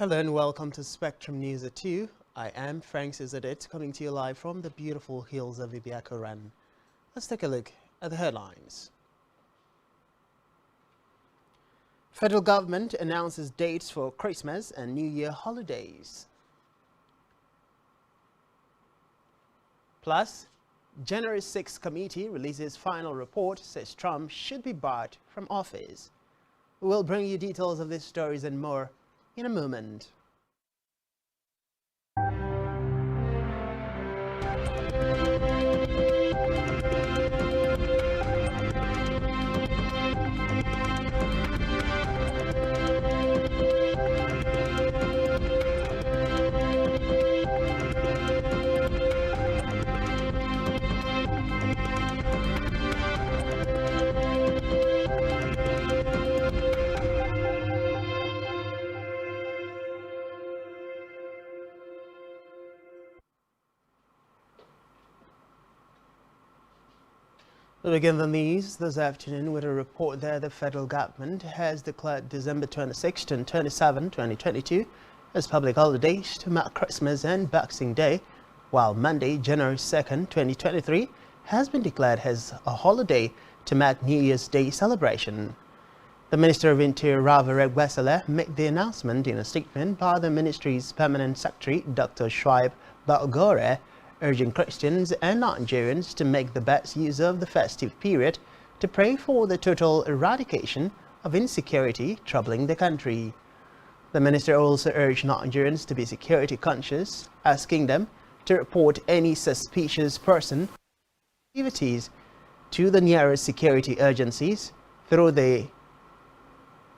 Hello and welcome to Spectrum News at 2. I am Frank Cizadit, coming to you live from the beautiful hills of Ibiakoran. Let's take a look at the headlines. Federal government announces dates for Christmas and New Year holidays. Plus, January 6th committee releases final report, says Trump should be barred from office. We will bring you details of these stories and more in a moment. We begin the news this afternoon with a report that the federal government has declared December 26 and 27, 2022 as public holidays to mark Christmas and Boxing Day, while Monday, January 2nd, 2023 has been declared as a holiday to mark New Year's Day celebration. The Minister of Interior, Ravi Wesela, made the announcement in a statement by the ministry's permanent secretary, Dr. Shoaib Balgore, urging Christians and Nigerians to make the best use of the festive period to pray for the total eradication of insecurity troubling the country. The minister also urged Nigerians to be security conscious, asking them to report any suspicious person activities to the nearest security agencies through the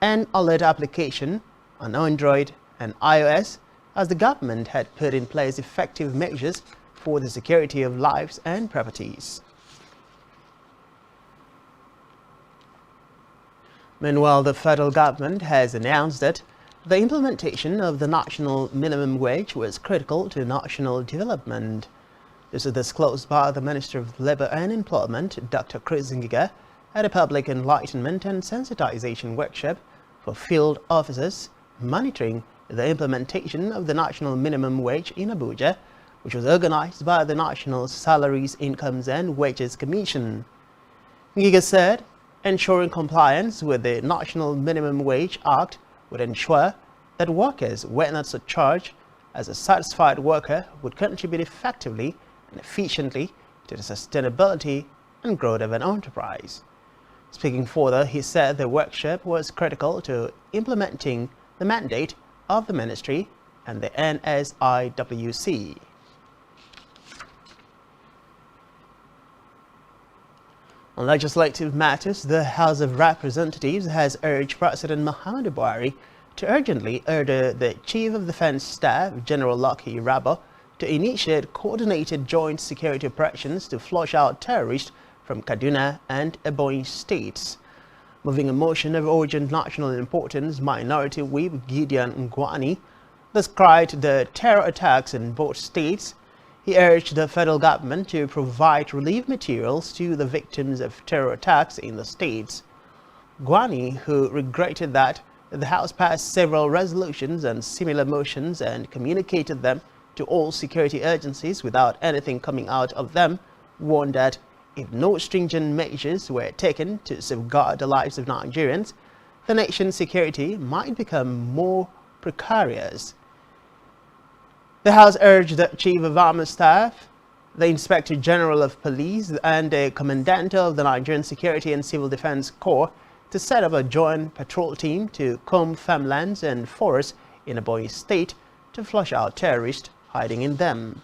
Alert application on Android and iOS, as the government had put in place effective measures for the security of lives and properties. Meanwhile, the federal government has announced that the implementation of the national minimum wage was critical to national development. This is disclosed by the Minister of Labour and Employment, Dr. Chris Ngiga, at a public enlightenment and sensitization workshop for field officers monitoring the implementation of the national minimum wage in Abuja, which was organized by the National Salaries, Incomes and Wages Commission. Ngiga said ensuring compliance with the National Minimum Wage Act would ensure that workers were not surcharged, as a satisfied worker would contribute effectively and efficiently to the sustainability and growth of an enterprise. Speaking further, he said the workshop was critical to implementing the mandate of the ministry and the NSIWC. On legislative matters, the House of Representatives has urged President Muhammadu Buhari to urgently order the Chief of Defense Staff, General Lucky Rabo, to initiate coordinated joint security operations to flush out terrorists from Kaduna and Ebonyi states. Moving a motion of urgent national importance, Minority Whip Gideon Ngwani described the terror attacks in both states. He urged the federal government to provide relief materials to the victims of terror attacks in the states. Gwani, who regretted that the House passed several resolutions and similar motions and communicated them to all security agencies without anything coming out of them, warned that if no stringent measures were taken to safeguard the lives of Nigerians, the nation's security might become more precarious. The House urged the Chief of Army Staff, the Inspector General of Police, and the Commandant of the Nigerian Security and Civil Defense Corps to set up a joint patrol team to comb farmlands and forests in Ebonyi State to flush out terrorists hiding in them.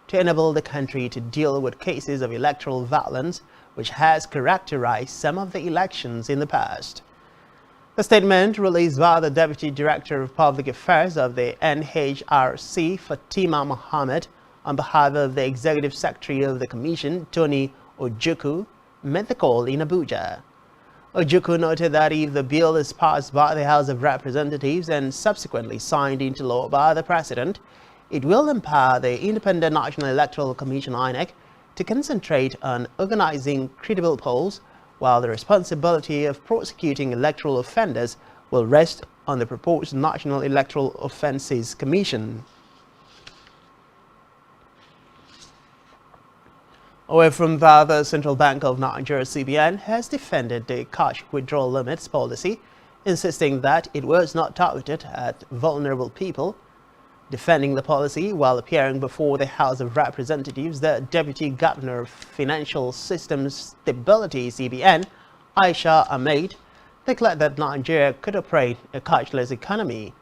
To enable the country to deal with cases of electoral violence which has characterized some of the elections in the past. The statement released by the Deputy Director of Public Affairs of the NHRC, Fatima Mohammed, on behalf of the Executive Secretary of the Commission, Tony Ojukwu, made the call in Abuja. Ojukwu noted that if the bill is passed by the House of Representatives and subsequently signed into law by the President, it will empower the Independent National Electoral Commission (INEC) to concentrate on organizing credible polls, while the responsibility of prosecuting electoral offenders will rest on the proposed National Electoral Offences Commission. Away from that, the Central Bank of Nigeria (CBN) has defended the cash withdrawal limits policy, insisting that it was not targeted at vulnerable people. Defending the policy while appearing before the House of Representatives, the Deputy Governor of Financial System Stability (CBN), Aisha Ahmed, declared that Nigeria could operate a cashless economy,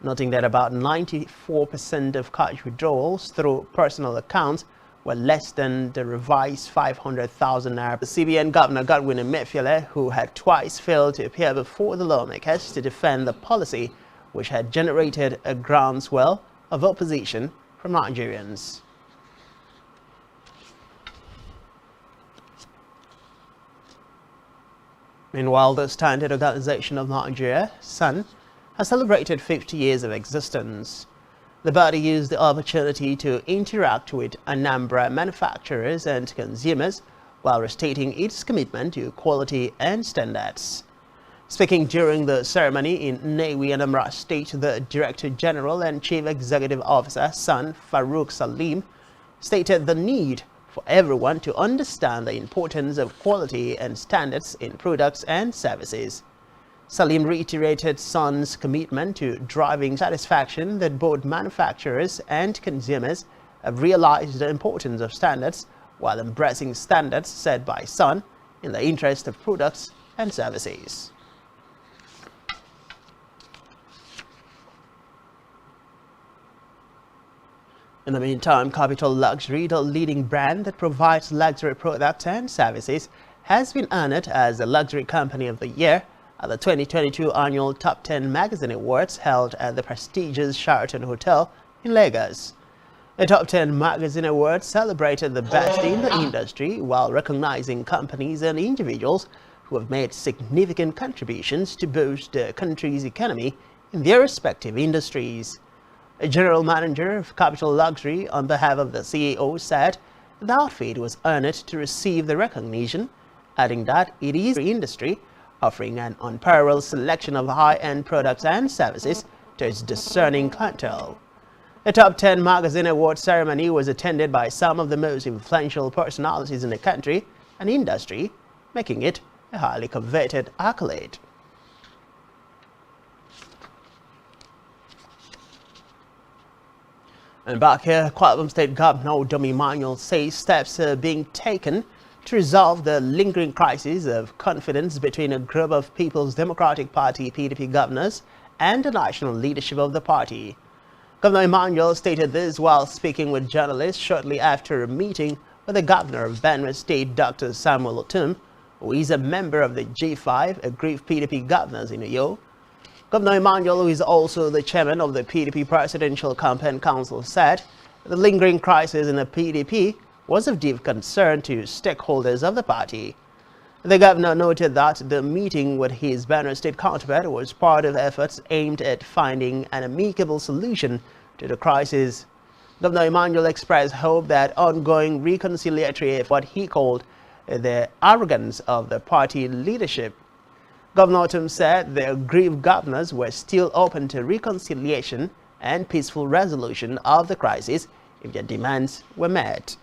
noting that about 94% of cash withdrawals through personal accounts were less than the revised 500,000 naira. The CBN Governor Godwin Emefiele, who had twice failed to appear before the lawmakers to defend the policy, which had generated a groundswell of opposition from Nigerians. Meanwhile, the Standard Organization of Nigeria, SAN, has celebrated 50 years of existence. The body used the opportunity to interact with Anambra manufacturers and consumers while restating its commitment to quality and standards. Speaking during the ceremony in Nnewi, Anambra State, the Director General and Chief Executive Officer, SAN Farouk Salim, stated the need for everyone to understand the importance of quality and standards in products and services. Salim reiterated SAN's commitment to driving satisfaction that both manufacturers and consumers have realized the importance of standards while embracing standards set by SAN in the interest of products and services. In the meantime, Capital Luxury, the leading brand that provides luxury products and services, has been honored as the Luxury Company of the Year at the 2022 annual Top 10 Magazine Awards held at the prestigious Sheraton Hotel in Lagos. The Top 10 Magazine Awards celebrated the best in the industry while recognizing companies and individuals who have made significant contributions to boost the country's economy in their respective industries. A general manager of Capital Luxury, on behalf of the CEO, said the outfit was honored to receive the recognition, adding that it is the industry offering an unparalleled selection of high-end products and services to its discerning clientele. The Top 10 Magazine Award ceremony was attended by some of the most influential personalities in the country and industry, making it a highly coveted accolade. And back here, Kwara State Governor Udom Emmanuel says steps are being taken to resolve the lingering crisis of confidence between a group of People's Democratic Party (PDP) governors and the national leadership of the party. Governor Emmanuel stated this while speaking with journalists shortly after a meeting with the governor of Benue State, Dr. Samuel Otum, who is a member of the G5, aggrieved PDP governors in Uyo. Governor Emmanuel, who is also the chairman of the PDP Presidential Campaign Council, said the lingering crisis in the PDP was of deep concern to stakeholders of the party. The governor noted that the meeting with his Benue State counterpart was part of efforts aimed at finding an amicable solution to the crisis. Governor Emmanuel expressed hope that ongoing reconciliatory, what he called the arrogance of the party leadership. Governor Otum said the aggrieved governors were still open to reconciliation and peaceful resolution of the crisis if their demands were met.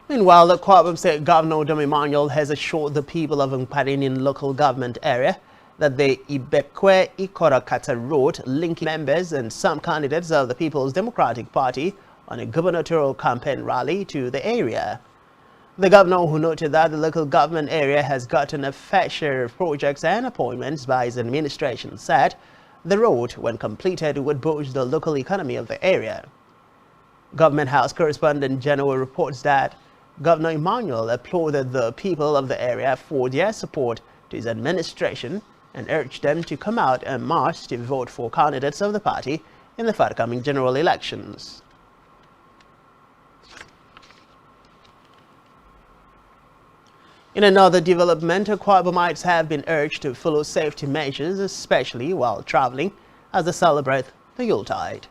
Meanwhile, the Kwara State Governor Udom Emmanuel has assured the people of Mkpat local government area that the Ibekwe-Ikorakata road linking members and some candidates of the People's Democratic Party on a gubernatorial campaign rally to the area. The governor, who noted that the local government area has gotten a fair share of projects and appointments by his administration, said the road, when completed, would boost the local economy of the area. Government House correspondent General reports that Governor Emmanuel applauded the people of the area for their support to his administration and urged them to come out en masse to vote for candidates of the party in the forthcoming general elections. In another development, Kwara have been urged to follow safety measures, especially while traveling, as they celebrate the Yuletide.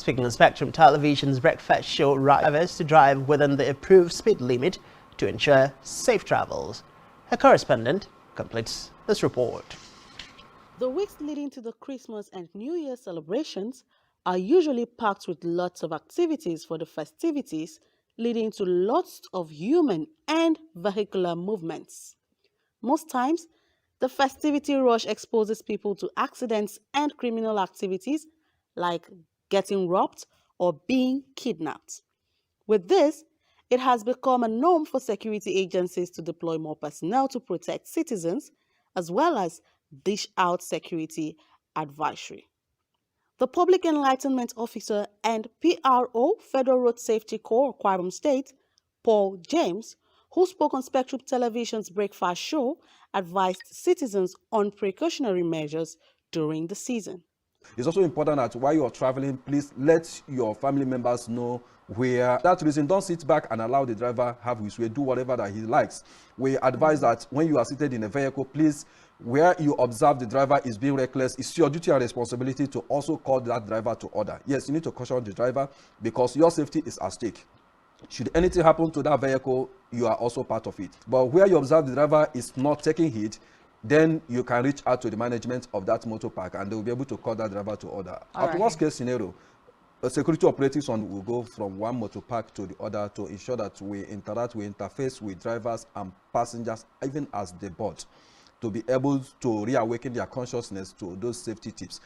Speaking on Spectrum Television's breakfast show, drivers to drive within the approved speed limit to ensure safe travels. Her correspondent completes this report. The weeks leading to the Christmas and New Year celebrations are usually packed with lots of activities for the festivities, leading to lots of human and vehicular movements. Most times, the festivity rush exposes people to accidents and criminal activities like getting robbed or being kidnapped. With this, it has become a norm for security agencies to deploy more personnel to protect citizens, as well as dish out security advisory. The Public Enlightenment Officer and PRO, Federal Road Safety Corps, Kwara State, Paul James, who spoke on Spectrum Television's breakfast show, advised citizens on precautionary measures during the season. It's also important that while you're traveling, please let your family members know where. For that reason, don't sit back and allow the driver have his way, do whatever that he likes. We advise that when you are seated in a vehicle, please, where you observe the driver is being reckless, it's your duty and responsibility to also call that driver to order. Yes, you need to caution the driver because your safety is at stake. Should anything happen to that vehicle, you are also part of it. But where you observe the driver is not taking heed, then you can reach out to the management of that motor park and they will be able to call that driver to order. At worst case scenario, a security operating zone will go from one motor park to the other to ensure that we interact, we interface with drivers and passengers even as they board, to be able to reawaken their consciousness to those safety tips.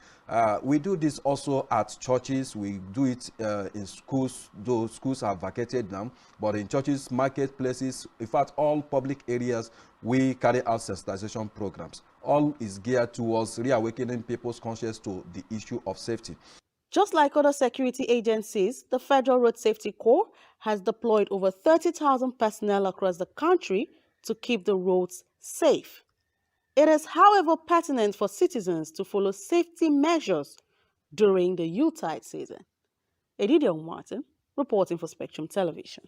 We do this also at churches. We do it in schools, though schools are vacated now, but in churches, marketplaces, in fact, all public areas, we carry out sensitization programs. All is geared towards reawakening people's conscience to the issue of safety. Just like other security agencies, the Federal Road Safety Corps has deployed over 30,000 personnel across the country to keep the roads safe. It is, however, pertinent for citizens to follow safety measures during the Yuletide season. Enin Martin, reporting for Spectrum Television.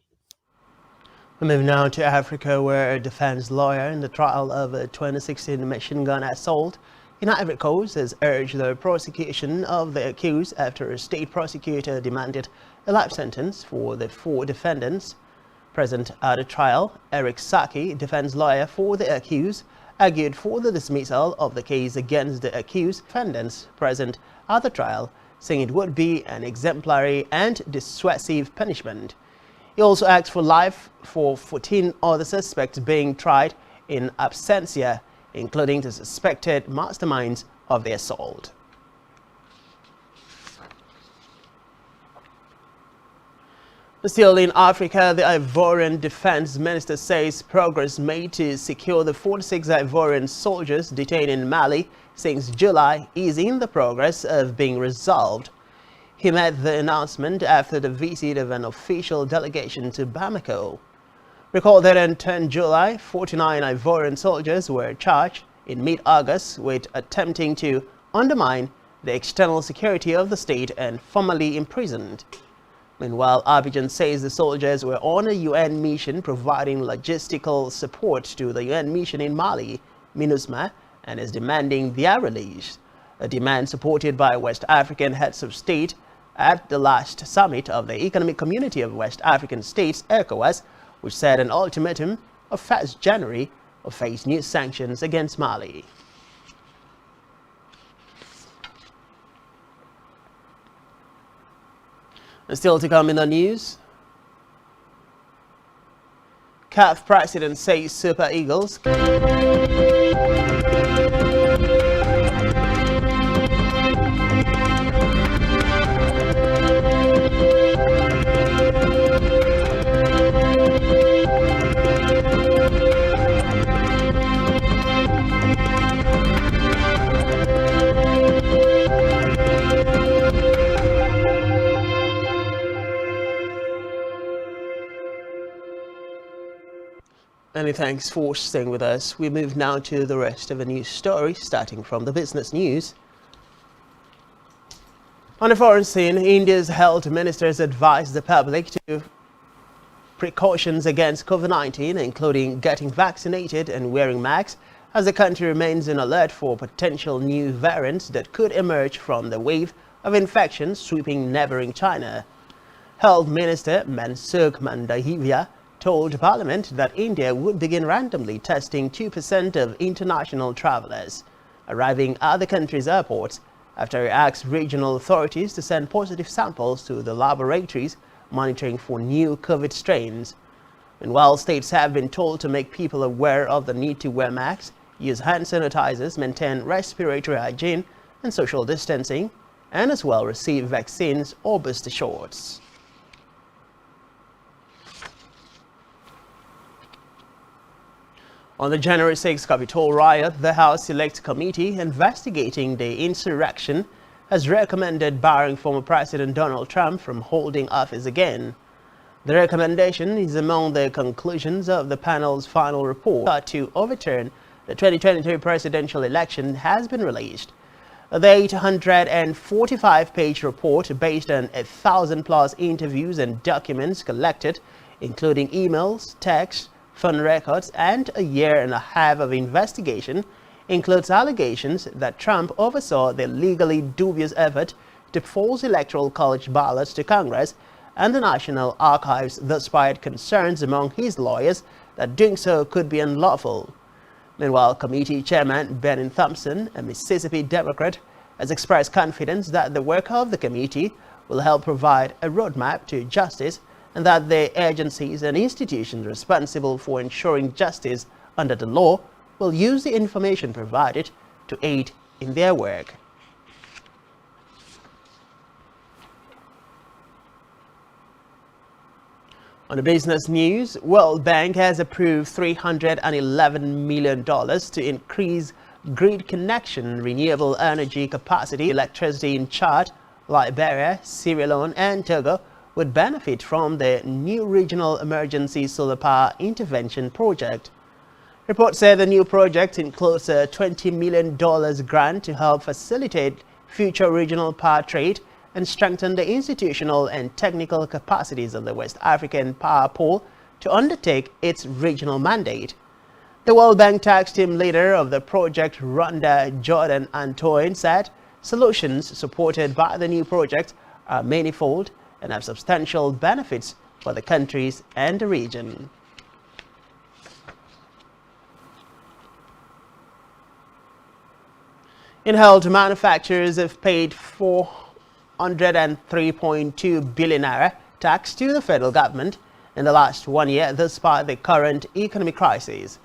We move now to Africa, where a defense lawyer in the trial of a 2016 machine gun assault in Ivory Coast has urged the prosecution of the accused after a state prosecutor demanded a life sentence for the 4 defendants. Present at the trial, Eric Saki, defense lawyer for the accused, argued for the dismissal of the case against the accused defendants present at the trial, saying it would be an exemplary and dissuasive punishment. He also asked for life for 14 other suspects being tried in absentia, including the suspected masterminds of the assault. Still in Africa, the Ivorian Defense Minister says progress made to secure the 46 Ivorian soldiers detained in Mali since July is in the progress of being resolved. He made the announcement after the visit of an official delegation to Bamako. Recall that on 10 July, 49 Ivorian soldiers were charged in mid-August with attempting to undermine the external security of the state and formally imprisoned. Meanwhile, Abidjan says the soldiers were on a UN mission providing logistical support to the UN mission in Mali, MINUSMA, and is demanding their release, a demand supported by West African heads of state at the last summit of the Economic Community of West African States, ECOWAS, which set an ultimatum of 1st January or face new sanctions against Mali. And still to come in the news, CAF president says Super Eagles Many thanks for staying with us. We move now to the rest of the news story, starting from the business news. On the foreign scene, India's health ministers advised the public to precautions against COVID-19, including getting vaccinated and wearing masks, as the country remains in alert for potential new variants that could emerge from the wave of infections sweeping neighboring China. Health Minister Mansukh Mandavia told Parliament that India would begin randomly testing 2% of international travelers arriving at the country's airports after it asked regional authorities to send positive samples to the laboratories monitoring for new COVID strains. Meanwhile, states have been told to make people aware of the need to wear masks, use hand sanitizers, maintain respiratory hygiene and social distancing, and as well receive vaccines or booster shots. On the January 6 Capitol riot, the House Select Committee investigating the insurrection has recommended barring former President Donald Trump from holding office again. The recommendation is among the conclusions of the panel's final report to overturn the 2022 presidential election has been released. The 845-page report, based on 1,000+ interviews and documents collected, including emails, texts, phone records, and a year and a half of investigation, includes allegations that Trump oversaw the legally dubious effort to force electoral college ballots to Congress and the National Archives, despite concerns among his lawyers that doing so could be unlawful. Meanwhile, Committee Chairman Benin Thompson, a Mississippi Democrat, has expressed confidence that the work of the committee will help provide a roadmap to justice and that the agencies and institutions responsible for ensuring justice under the law will use the information provided to aid in their work. On the business news, World Bank has approved $311 million to increase grid connection, renewable energy capacity, electricity in Chad, Liberia, Sierra Leone, and Togo would benefit from the new Regional Emergency Solar Power Intervention Project. Reports say the new project includes a $20 million grant to help facilitate future regional power trade and strengthen the institutional and technical capacities of the West African Power Pool to undertake its regional mandate. The World Bank tax team leader of the project, Rhonda Jordan Antoine, said solutions supported by the new project are manifold and have substantial benefits for the countries and the region. In health, manufacturers have paid 403.2 billion naira tax to the federal government in the last 1 year, despite the current economic crisis.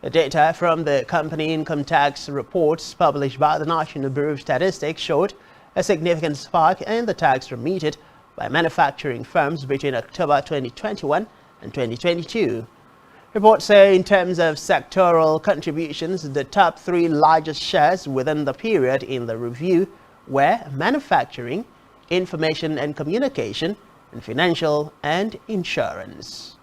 The data from the company income tax reports published by the National Bureau of Statistics showed a significant spike in the tax remitted by manufacturing firms between October 2021 and 2022. Reports say in terms of sectoral contributions, the top 3 largest shares within the period in the review were manufacturing, information and communication, and financial and insurance.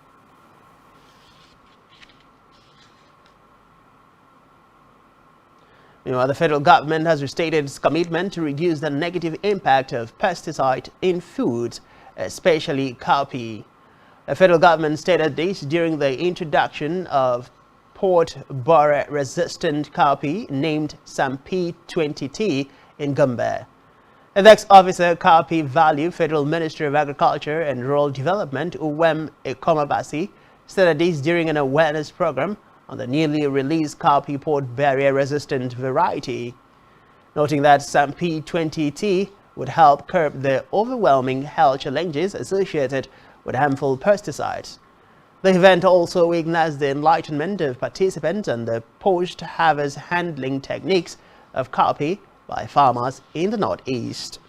Meanwhile, the federal government has restated its commitment to reduce the negative impact of pesticide in foods, especially cowpea. The federal government stated this during the introduction of port borer-resistant cowpea named STVNg in Gombe. Ethics Officer Cowpea Value, Federal Ministry of Agriculture and Rural Development, Uwem Ekomabasi, stated this during an awareness program on the newly released cowpea port barrier-resistant variety, noting that STVNg would help curb the overwhelming health challenges associated with harmful pesticides. The event also witnessed the enlightenment of participants on the post-harvest handling techniques of cowpea by farmers in the Northeast.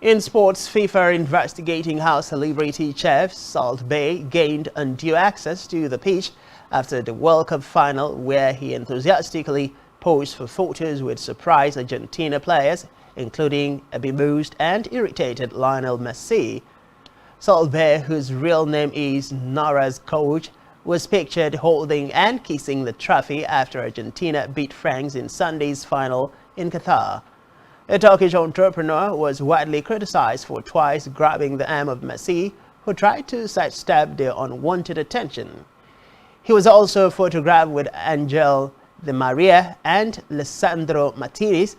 In sports, FIFA investigating how celebrity chef Salt Bae gained undue access to the pitch after the World Cup final, where he enthusiastically posed for photos with surprise Argentina players, including a bemused and irritated Lionel Messi. Salt Bae, whose real name is Nora's coach, was pictured holding and kissing the trophy after Argentina beat France in Sunday's final in Qatar. The Turkish entrepreneur was widely criticized for twice grabbing the arm of Messi, who tried to sidestep the unwanted attention. He was also photographed with Angel Di Maria and Alessandro Martinez,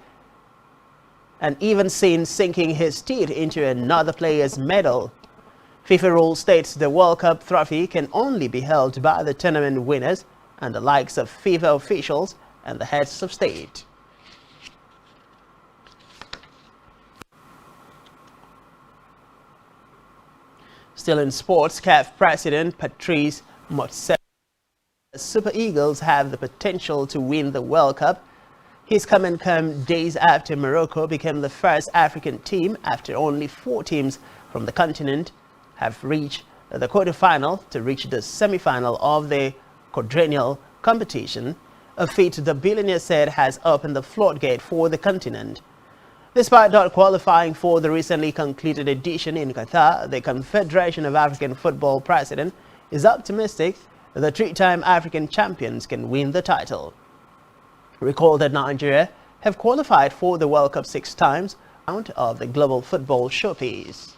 and even seen sinking his teeth into another player's medal. FIFA rule states the World Cup trophy can only be held by the tournament winners and the likes of FIFA officials and the heads of state. Still in sports, CAF President Patrice Motsepe, the Super Eagles have the potential to win the World Cup. His comment comes days after Morocco became the first African team after only 4 teams from the continent have reached the quarterfinal to reach the semi-final of the quadrennial competition, a feat the billionaire said has opened the floodgate for the continent. Despite not qualifying for the recently concluded edition in Qatar, the Confederation of African Football president is optimistic the 3-time African champions can win the title. Recall that Nigeria have qualified for the World Cup 6 times out of the global football showpiece.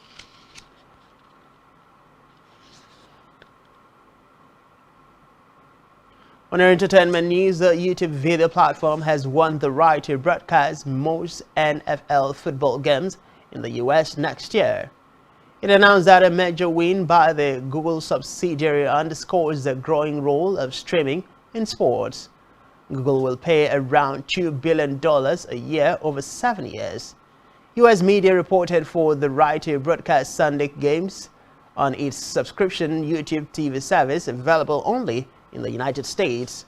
On our entertainment news, the YouTube video platform has won the right to broadcast most NFL football games in the US next year. It announced that a major win by the Google subsidiary underscores the growing role of streaming in sports. Google will pay around $2 billion a year over 7 years. US media reported for the right to broadcast Sunday games on its subscription YouTube TV service available only in the United States.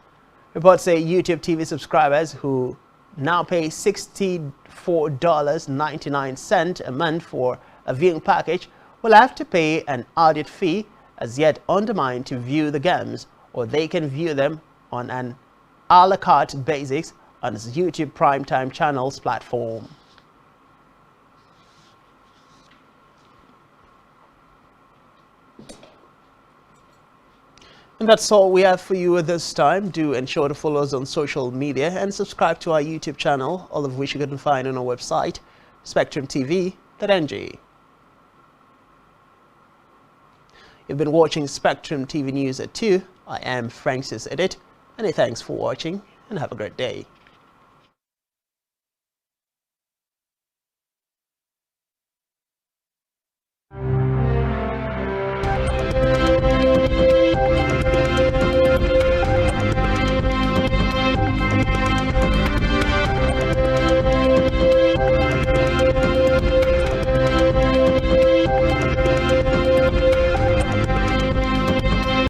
Reports say YouTube TV subscribers who now pay $64.99 a month for a viewing package will have to pay an audit fee as yet undermined to view the games, or they can view them on an a la carte basis on its YouTube Primetime Channels platform. And that's all we have for you at this time. Do ensure to follow us on social media and subscribe to our YouTube channel, all of which you can find on our website, spectrumtv.ng. You've been watching Spectrum TV News at 2. I am Francis Edit. Many thanks for watching and have a great day.